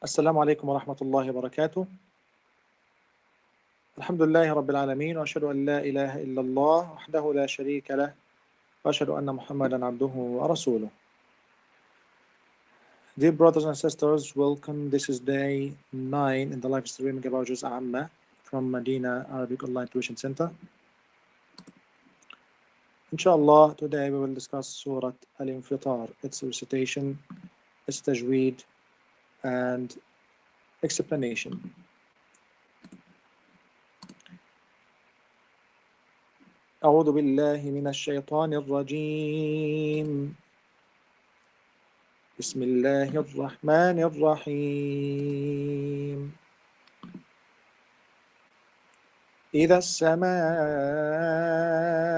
السلام عليكم ورحمة الله وبركاته. الحمد لله رب العالمين، وأشهد أن لا إله إلا الله وحده لا شريك له، وأشهد أن محمدا عبده ورسوله. Dear brothers and sisters, welcome. This is day 9 in the live streaming about Juz Amma from Madinah Arabic Online Tuition Center. Inshallah, today we will discuss Surah Al-Infitar, its recitation, its tajweed, and explanation. أعوذ بالله من الشيطان الرجيم. بسم الله الرحمن الرحيم. إذا السماء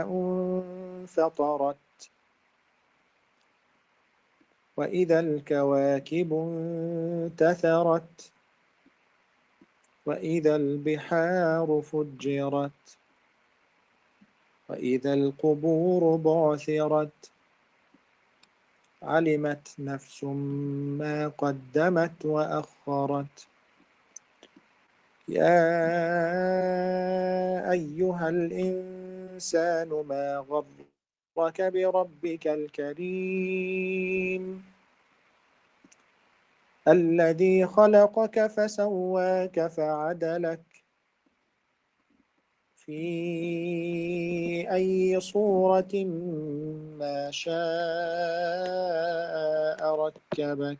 انفطرت وإذا الكواكب انتثرت وإذا البحار فجرت وإذا القبور بعثرت علمت نفس ما قدمت وأخرت يا أيها الإنسان ما غرك بربك الكريم الذي خلقك فسواك فعدلك في أي صورة ما شاء ركبك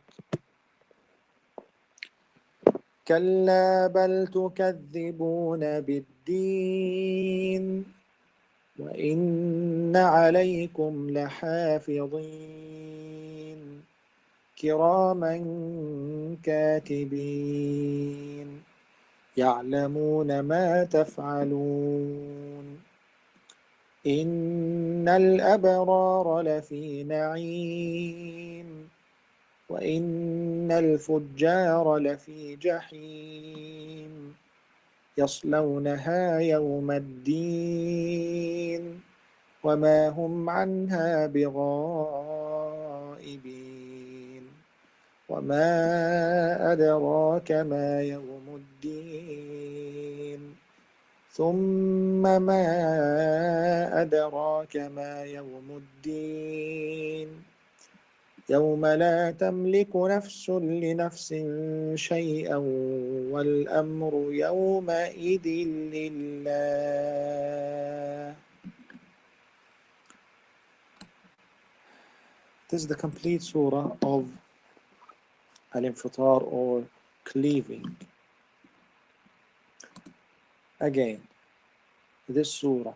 كلا بل تكذبون بالدين وإن عليكم لحافظين كراما كاتبين يعلمون ما تفعلون إن الأبرار لفي نعيم وإن الفجار لفي جحيم يصلونها يوم الدين وما هم عنها بغائبين وما أدراك ما يوم الدين ثم ما أدراك ما يوم الدين يوم لا تملك نفس لنفس شيئا والأمر يومئذ لله. This is the complete surah of Al-Infitar or cleaving. Again, this surah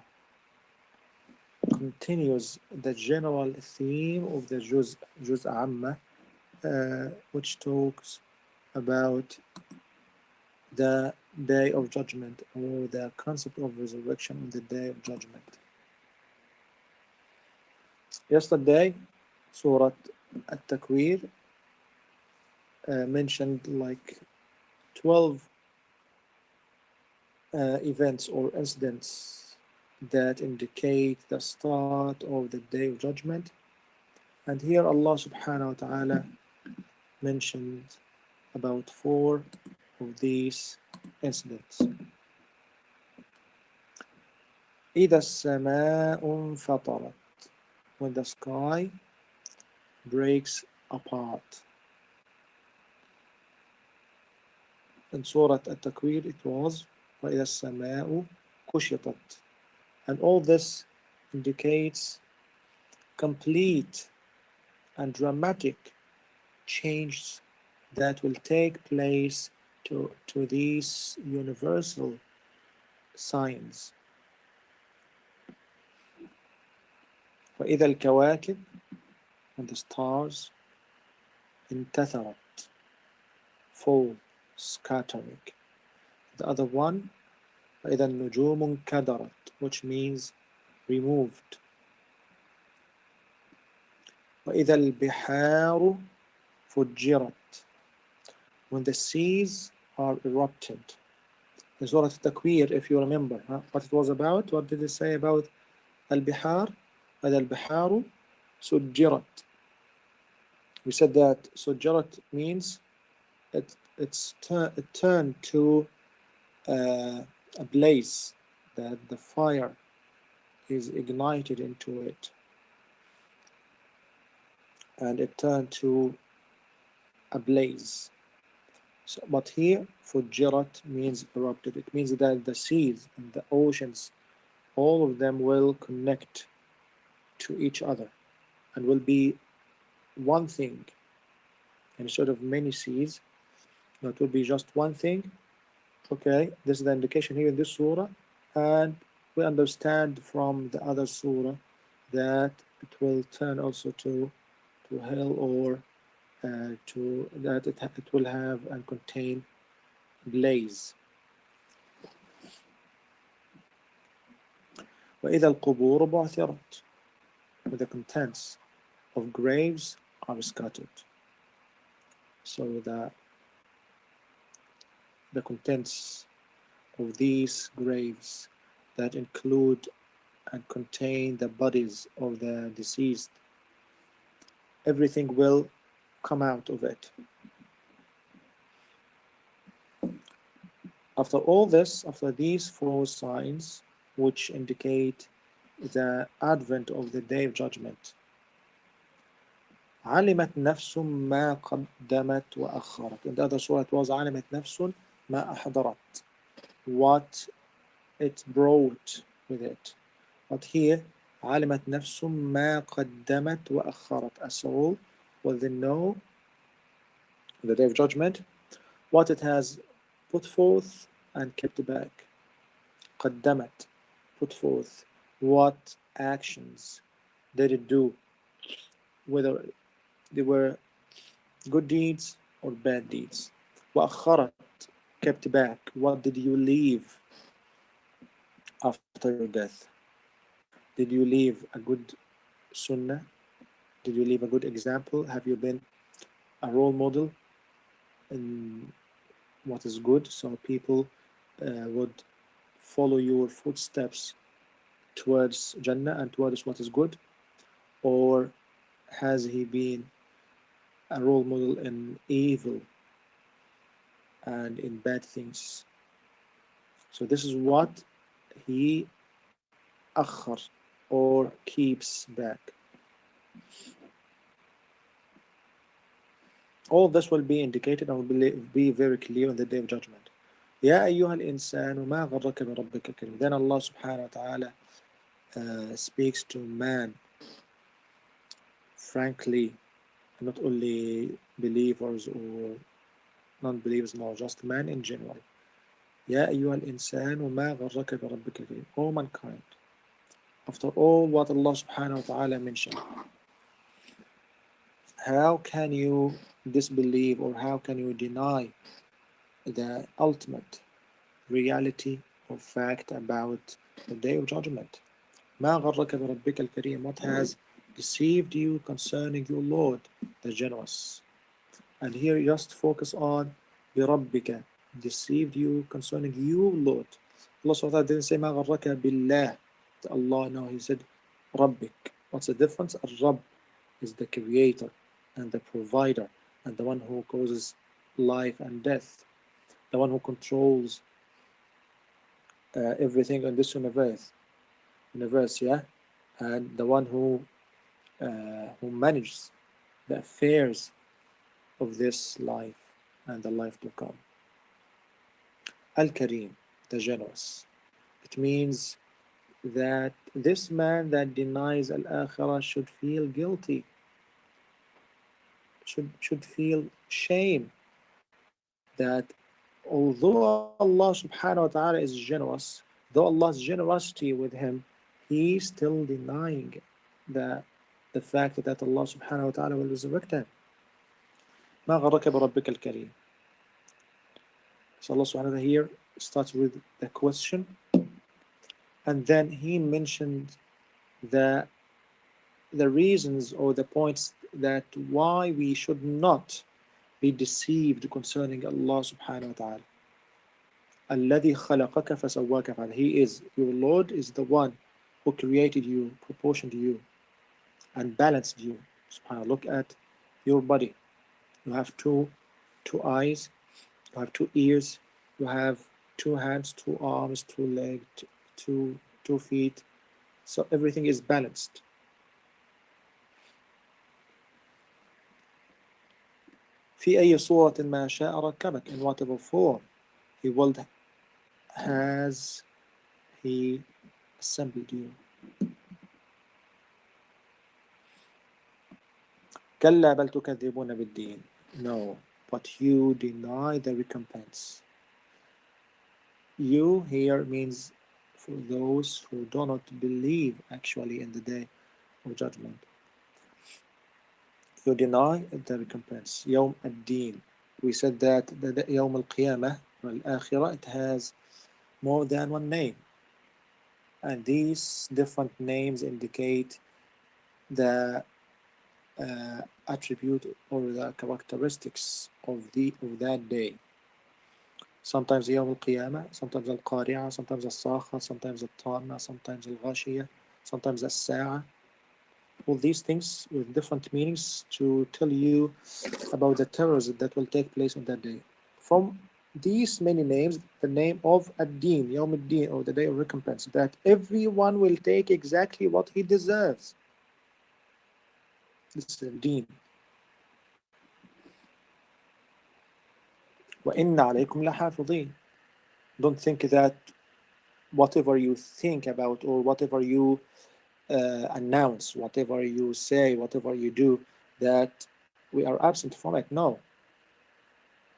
continues the general theme of the Juz Amma, which talks about the Day of Judgment or the concept of resurrection on the Day of Judgment. Yesterday, Surah At-Takwir mentioned like 12 events or incidents that indicate the start of the Day of Judgment. And here Allah subhanahu wa ta'ala mentioned about 4 of these incidents. إذا السماء انفطرت, when the sky breaks apart. In Surah At-Takwir it was وإذا السماء كشطت. And all this indicates complete and dramatic changes that will take place to these universal signs. وإذا الكواكب, when the stars انتثرت, fall, scattering. The other one, وإذا النجوم انكدرت, which means removed. وإذا البحار فجرت, when the seas are erupted. In Surah Al-Takwir, if you remember what it was about, what did it say about Al-Bihar? وإذا البحار سجرت. We said that سجرت means it it turned to a blaze, that the fire is ignited into it, and it turned to a blaze. So, but here, fujirat means erupted. It means that the seas and the oceans, all of them will connect to each other and will be one thing instead of many seas. That will be just one thing. Okay, this is the indication here in this surah, and we understand from the other surah that it will turn also to hell, or to that it will have and contain blaze. وإذا القبور بعثرت, when the contents of graves are scattered. So the contents of these graves that include and contain the bodies of the deceased, everything will come out of it. After all this, after these four signs which indicate the advent of the day of judgment, علمت نفس ما قدمت وأخرت. In the other surah it was علمت نفس ما أحضرت, what it brought with it. But here علمت نفس ما قدمت وأخرت. A soul will then know the day of judgment what it has put forth and kept back. قدمت, put forth. What actions did it do, whether they were good deeds or bad deeds. وأخرت, kept back. What did you leave after your death? Did you leave a good sunnah? Did you leave a good example? Have you been a role model in what is good, so people would follow your footsteps towards Jannah and towards what is good? Or has he been a role model in evil and in bad things? So this is what he akhar, or keeps back. All this will be indicated and will be very clear on the day of judgment. يا أيها الإنسان ما غرك بربك الكريم. Then Allah subhanahu wa ta'ala speaks to man frankly, not only believers or non-believers, no, just man in general. يا أيها الإنسان ما غرك بربك الكريم. All mankind, after all what Allah subhanahu wa ta'ala mentioned, how can you disbelieve, or how can you deny the ultimate reality or fact about the day of judgment? ما غرك بربك الكريم. What has deceived you concerning your Lord, the generous? And here just focus on بربك, deceived you concerning you, Lord. Allah subhanahu wa ta'ala didn't say ما غرك بالله, Allah, no, he said ربك. What's the difference? Al-Rabb is the creator and the provider and the one who causes life and death, the one who controls everything in this universe, yeah, and the one who manages the affairs of this life and the life to come. Al-Karim, the generous. It means that this man that denies Al-Akhirah should feel guilty, should feel shame, that although Allah subhanahu wa ta'ala is generous, though Allah's generosity with him, he is still denying the fact that Allah subhanahu wa ta'ala will resurrect him. ما غرك بربك الكريم. So Allah subhanahu wa ta'ala here starts with the question, and then he mentioned the reasons or the points that why we should not be deceived concerning Allah subhanahu wa ta'ala. الذي خلقك فسواك فعل. He is, your Lord is the one who created you, proportioned you, and balanced you. SubhanAllah, look at your body. You have two eyes, You have 2 ears, you have 2 hands, 2 arms, 2 legs, two feet. So everything is balanced. في أي صورة ما شاء ركبك, in whatever form he will has he assembled you. كلا بل تكذبون بالدين. No, but you deny the recompense. You here means for those who do not believe actually in the day of judgment. You deny the recompense. يوم الدين. We said that the يوم القيامة والآخرة, it has more than one name. And these different names indicate the attribute or the characteristics of that day. Sometimes يوم القيامة, sometimes القارعة, sometimes الصاخة, sometimes الطامة, sometimes الغاشية, sometimes الساعة. All these things with different meanings to tell you about the terrors that will take place on that day. From these many names, the name of Ad-Din, Yawm Ad-Din, or the day of recompense, that everyone will take exactly what he deserves. This is Ad-Din. وَإِنَّ عَلَيْكُمْ لَحَافِظِينَ. Don't think that whatever you think about or whatever you announce, whatever you say, whatever you do, that we are absent from it. No.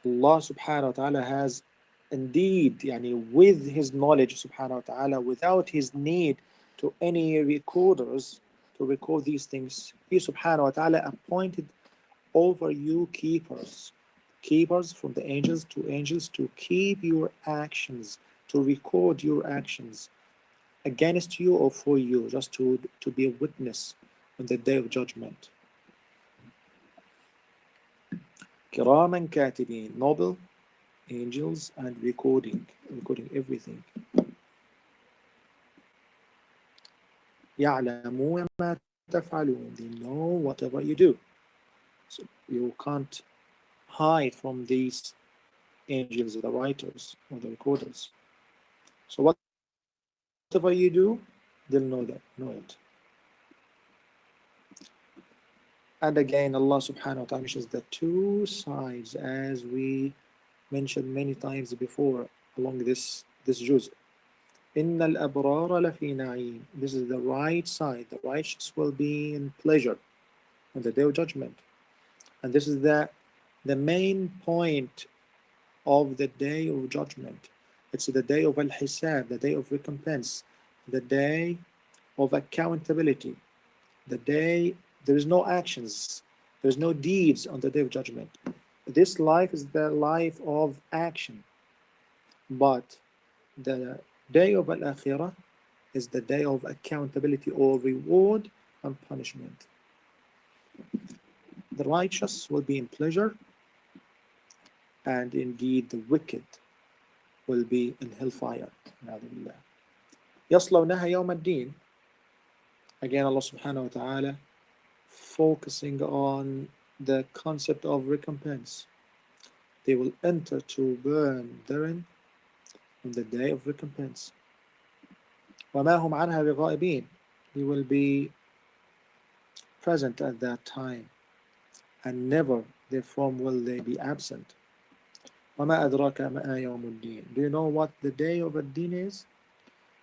Allah subhanahu wa ta'ala has indeed, with his knowledge subhanahu wa ta'ala, without his need to any recorders to record these things, he subhanahu wa ta'ala appointed over you keepers from the angels to keep your actions, to record your actions against you or for you, just to be a witness on the day of judgment. Kiraman katibin, noble angels, and recording everything. يعلمون ما تفعلون, they know whatever you do. So you can't hide from these angels, the writers or the recorders. So whatever you do, they'll know it. And again, Allah subhanahu wa ta'ala mentions the two sides, as we mentioned many times before along this juz. إِنَّ الْأَبْرَارَ لَفِي نَعِيمٍ. This is the right side. The righteous will be in pleasure on the day of judgment. And this is the main point of the day of judgment. It's the day of al-hisab, the day of recompense, the day of accountability, the day there is no actions, there is no deeds on the day of judgment. This life is the life of action, but the day of al-akhirah is the day of accountability or reward and punishment. The righteous will be in pleasure, and indeed the wicked will be in hellfire. يصلونها يوم الدين. Again, Allah subhanahu wa ta'ala focusing on the concept of recompense. They will enter to burn therein on the day of recompense. وَمَا هُمْ عَنْهَا بِغَائِبِينَ. They will be present at that time, and never therefrom will they be absent. وَمَا أَدْرَاكَ مَا يَوْمُ الدِّينِ. Do you know what the day of ad-din is?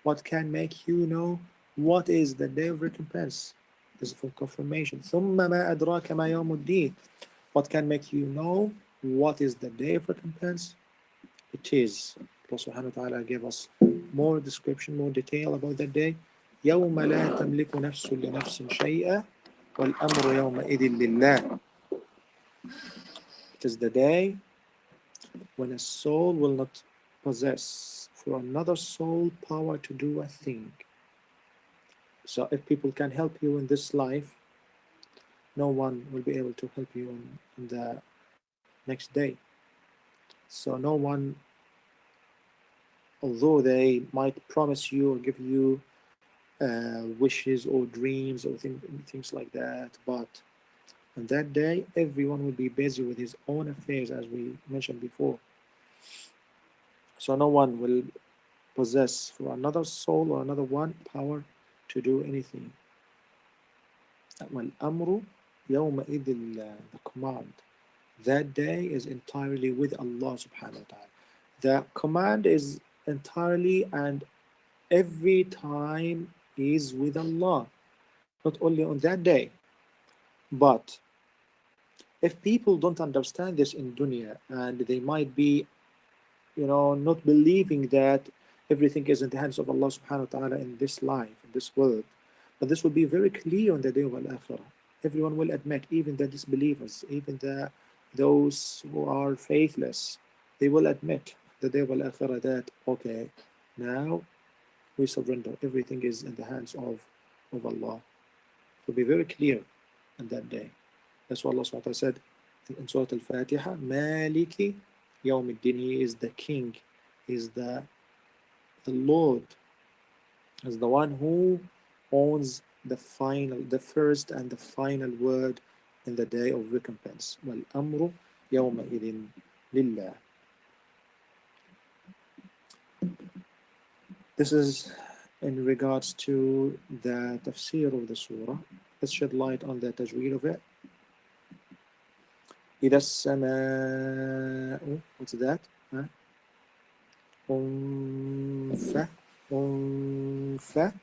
What can make you know what is the day of recompense? This is for confirmation. ثُمَّ مَا أَدْرَاكَ مَا يَوْمُ الدِّينِ. What can make you know what is the day of recompense? It is, Allah subhanahu wa ta'ala gave us more description, more detail about that day. يَوْمَ لَا تَمْلِكُ نَفْسٌ لِنَفْسٍ شَيْئًا وَالْأَمْرُ يَوْمَئِذٍ لِلَّهِ. It is the day when a soul will not possess for another soul power to do a thing. So if people can help you in this life, no one will be able to help you in the next day. So no one, although they might promise you or give you wishes or dreams or things like that, but on that day everyone will be busy with his own affairs, as we mentioned before. So no one will possess for another soul or another one power to do anything. وَالْأَمْرُ يَوْمَئِذٍ The command that day is entirely with Allah subhanahu wa ta'ala. The command is entirely and every time is with Allah, not only on that day. But if people don't understand this in dunya, and they might be, not believing that everything is in the hands of Allah subhanahu wa ta'ala in this life, in this world, but this will be very clear on the day of Al-Akhirah. Everyone will admit, even the disbelievers, even those who are faithless, they will admit the day of Al-Akhirah that, okay, now we surrender. Everything is in the hands of Allah. It will be very clear on that day. That's what Allah subhanahu wa ta'ala said in Surah Al-Fatiha, Maliki Yawm al-Din. He is the king, he is the Lord, is the one who owns the first and the final word in the day of recompense. وَالْأَمْرُ يَوْمَئِذٍ لِلَّهِ. This is in regards to the tafsir of the surah. Let's shed light on the tajweed of it. إِذَا السَّمَاءُ, what's that? أُنْفَ.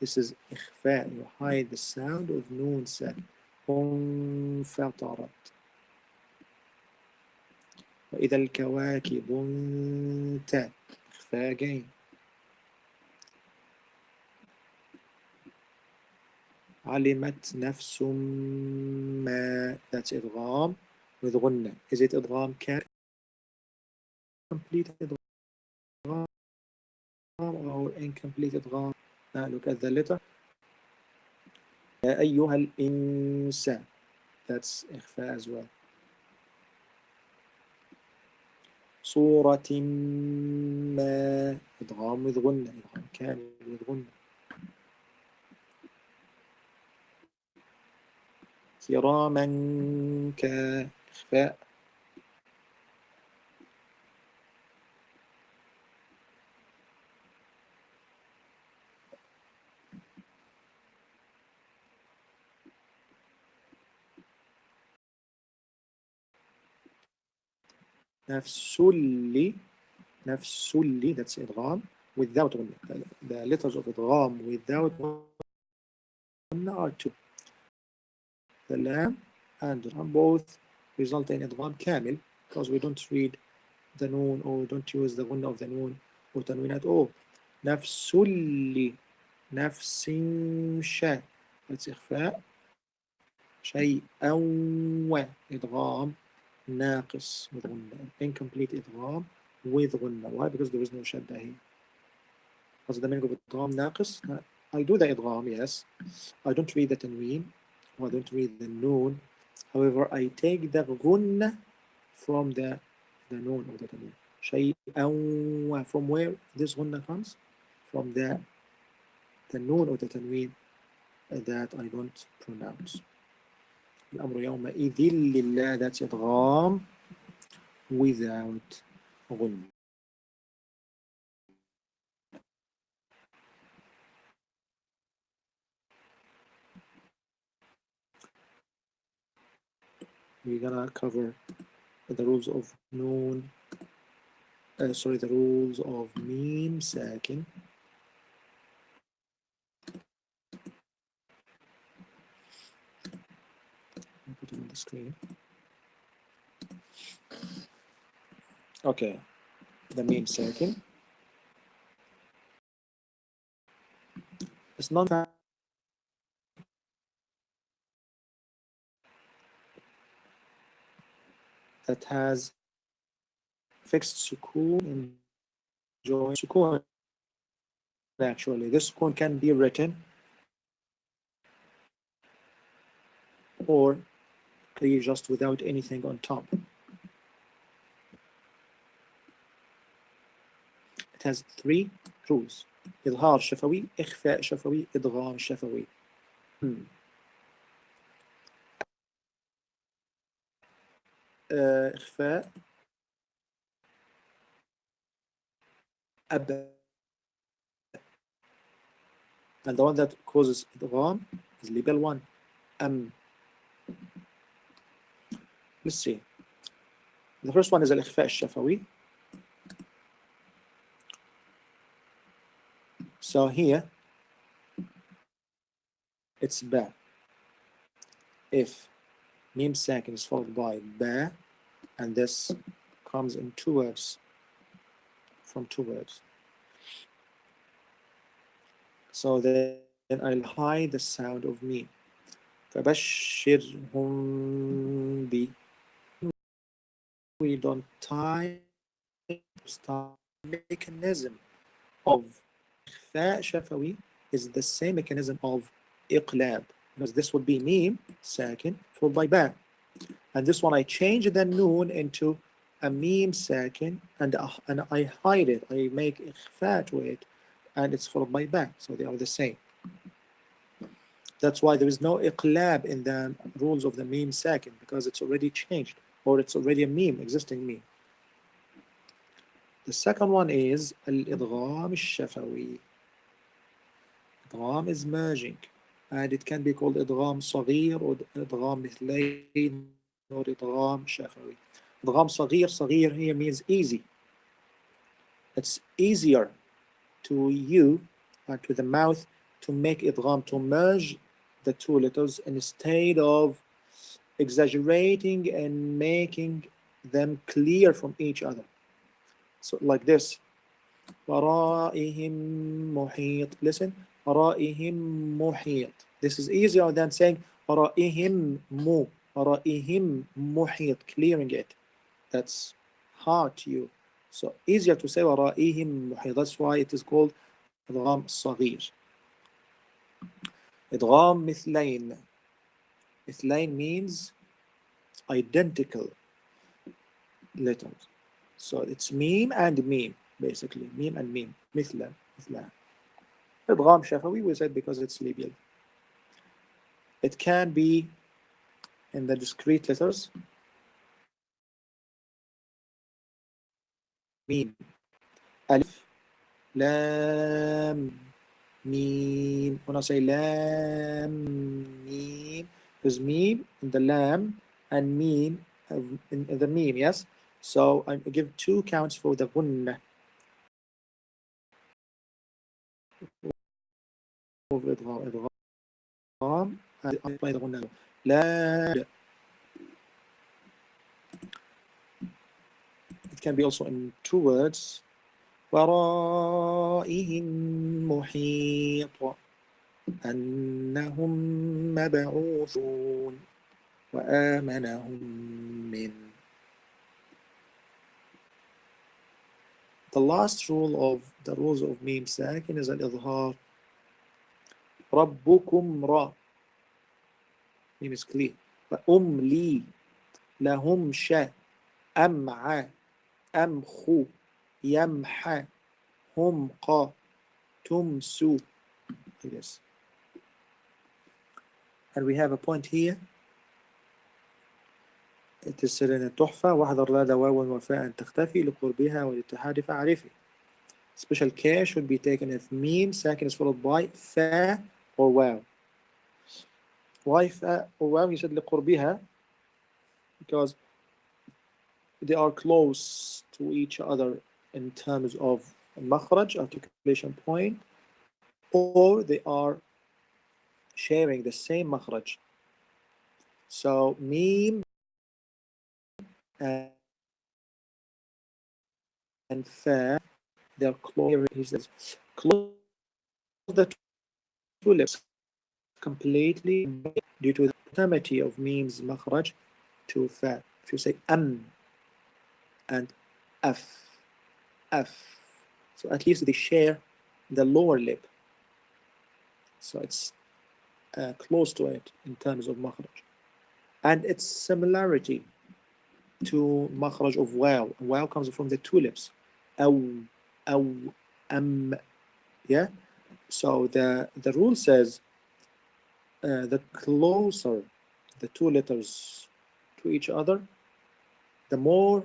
This is إخفاء. You hide the sound of noon sakin. انفطرت. وإذا الكواكب انتهت. إخفاء again. علمت نفس ما. That's إدغام with غنة. Is it إدغام complete إدغام or incomplete إدغام? Look at the letter. يا أيها الإنسان. That's إخفاء as well. صورة ما. إدغام with غنة. إدغام كامل with غنة. كراما كإخفاء. نفسلي. نفسلي, that's إدغام without غنة. The letters of إدغام without غنة are two. The lam and the ram both result in إدغام كامل because we don't read the noon or we don't use the غنة of the noon or tanween at all. نفسلي. نفس شاء, that's إخفاء. شيئا و. إدغام ناقص with غنة. Incomplete إدغام with غنة. Why? Because there is no shadda here. What's the meaning of إدغام ناقص? I do the إدغام, yes. I don't read the tanween, or I don't read the noon. However, I take the غنة from the noon or the tanween. شيئا. From where this غنة comes? From the noon or the tanween that I don't pronounce. الأمر يومئذ لله. That's إدغام without غنة. We're gonna cover the rules of noon. The rules of meme sakin. I'll put it on the screen. Okay, the meme sakin. It's not that has fixed sukoon and joint sukoon. Actually, this sukoon can be written or just without anything on top. It has three rules: إظهار شفوي, إخفاء شفوي, إدغام شفوي. إخفاء أب. And the one that causes idgham is legal one. Let's see. The first one is الإخفاء الشفوي. So here it's ba. If mim sakin is followed by ba, and this comes in two words, from two words. So then I'll hide the sound of mim. فبشرهم ب. We don't type start mechanism of إخفاء شفوي is the same mechanism of إقلاب, because this would be mim sakin followed by ba, and this one I change the noon into a mim sakin, and I hide it, I make إخفاء to it, and it's followed by ba, so they are the same. That's why there is no إقلاب in the rules of the mim sakin, because it's already changed, or it's already a mim, existing mim. The second one is الإدغام الشفوي. إدغام is merging, and it can be called إدغام صغير or إدغام مثلين or إدغام شفوي. إدغام صغير, صغير here means easy. It's easier to you, to the mouth, to make إدغام, to merge the two letters instead of exaggerating and making them clear from each other. So like this. وَرَائِهِمْ مُحِيطٌ. Listen. وَرَائِهِمْ مُحِيطٌ. This is easier than saying وَرَائِهِمْ مُ. وَرَائِهِمْ مُحِيطٌ. Clearing it. That's hard to you. So easier to say وَرَائِهِمْ مُحِيطٌ. That's why it is called إدغام صغير. إدغام مثلين. مثلين means identical letters. So it's meme and meme, basically. Meme and meme. مثلا. مثلا. إدغام شفوي, we said because it's labial. It can be in the discrete letters. Meme. Alif. Lam. Meme. When I say lam. Meme. There's meme in the lam and meme in the meme, yes? So I give 2 counts for the gunna. إدغام. and I apply the gunna. لا. It can be also in 2 words. وَرَائِهِمْ مُحِيطٌ أَنَّهُمْ مَبْعُوثُونَ وَآمَنَهُمْ مِنْ. The last rule of the rules of mim sakin is al-idhar. رَبُّكُمْ را. Mim is clear. وَأُمْلِي لَهُمْ شَا أَمْعَ أَمْخُ يَمْحَ هُمْ قَا تُمْسُ. Yes. And we have a point here. It is said in التحفة واحذر لا واو وفاء تختفي لقربها والاتحاد فاعرفي. Special care should be taken if meme sakin is followed by fa or wow. Why fa or wow? He said لقربها because they are close to each other in terms of makhraj, articulation point, or they are sharing the same makhraj. So meme and fa, they're close. He says close the two lips completely due to the proximity of meme's makhraj to fa. If you say and f, so at least they share the lower lip. So it's close to it in terms of makhraj. And its similarity to makhraj of waw. Waw comes from the two lips. Aw, yeah? So the rule says the closer the two letters to each other, the more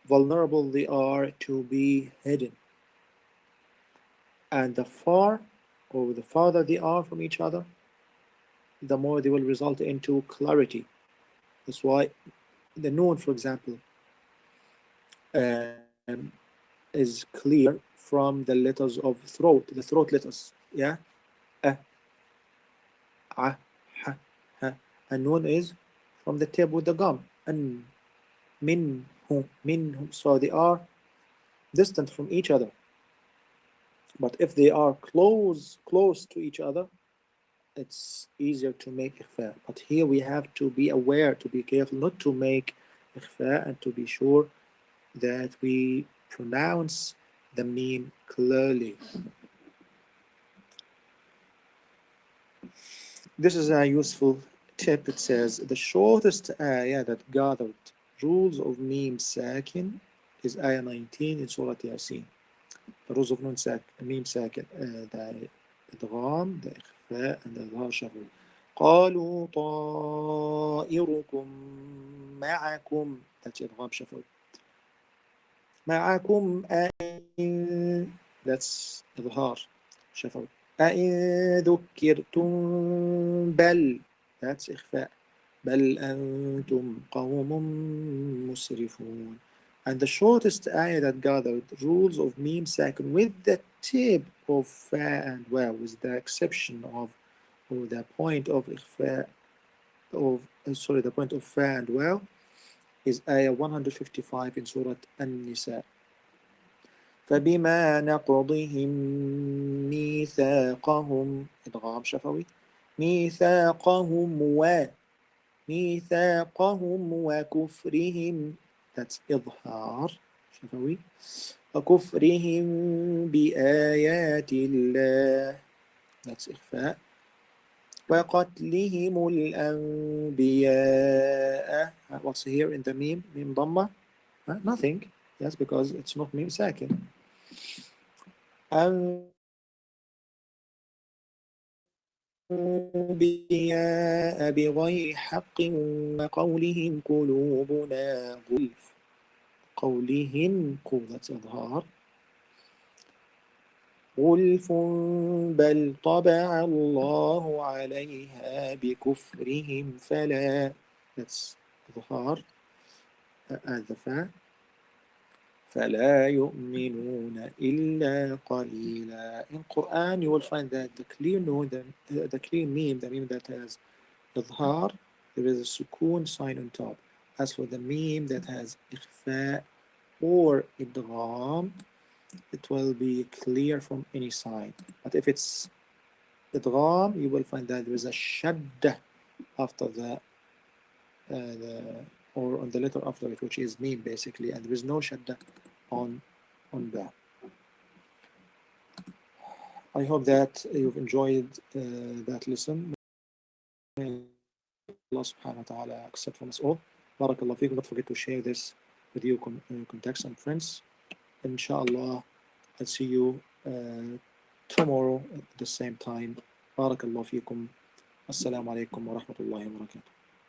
vulnerable they are to be hidden. and the far, or the farther they are from each other, the more they will result into clarity. That's why the noon, for example, um, is clear from the letters of throat, the throat letters. Yeah, a, a, ha, ha. And noon is from the tip with the gum. And min, hu, min, hu. So they are distant from each other. But if they are close to each other, it's easier to make ikhfa. But here we have to be aware, to be careful not to make ikhfa, and to be sure that we pronounce the meme clearly. This is a useful tip. It says the shortest ayah that gathered rules of meme sakin is ayah 19 in Surah Yasin. The rules of meme sakin, the idgham, the ikhfa, and the idhar shafwi. قالوا طائركم معكم. That's idgham shafwi. معكم أئن. That's إظهار شفوي. أئن ذكرتم بل. That's إخفاء. بل أنتم قوم مسرفون. And the shortest ayah that gathered rules of meme sakin with the tip of fa and waw, with the exception of, or the point of إخفاء, of sorry, the point of fa and waw, is ayah 155 in Surah An-Nisa. فبما نقضهم ميثاقهم إدغام شفوي ميثاقهم وكفرهم. That's إظهار شفوي. وكفرهم بآيات الله. That's إخفاء. وقتلهم الأنبياء. What's here in the meme ضمة? Nothing. Yes, because it's not meme sakin. أنبياء بغير حق وقولهم قلوبنا غلف. قولهم قولة إظهار. غلف بل طبع الله عليها بكفرهم فلا. That's إظهار. الذفاء. فلا يؤمنون إلا قليلا. In Qur'an you will find that the clear noon, the clear meme, the meme that has إظهار, there is a sukoon sign on top. As for the meme that has إخفاء or إدغام, it will be clear from any side. But if it's إدغام, you will find that there is a shadda after the or on the letter after it, which is meme basically, and there is no shadda on that. I hope that you've enjoyed that lesson. May Allah subhanahu wa ta'ala accept from us all. Barakallah feekum. Don't forget to share this with your contacts and friends. Inshallah, I'll see you tomorrow at the same time. Barakallah feekum. Assalamu alaikum wa rahmatullahi wa barakatuh.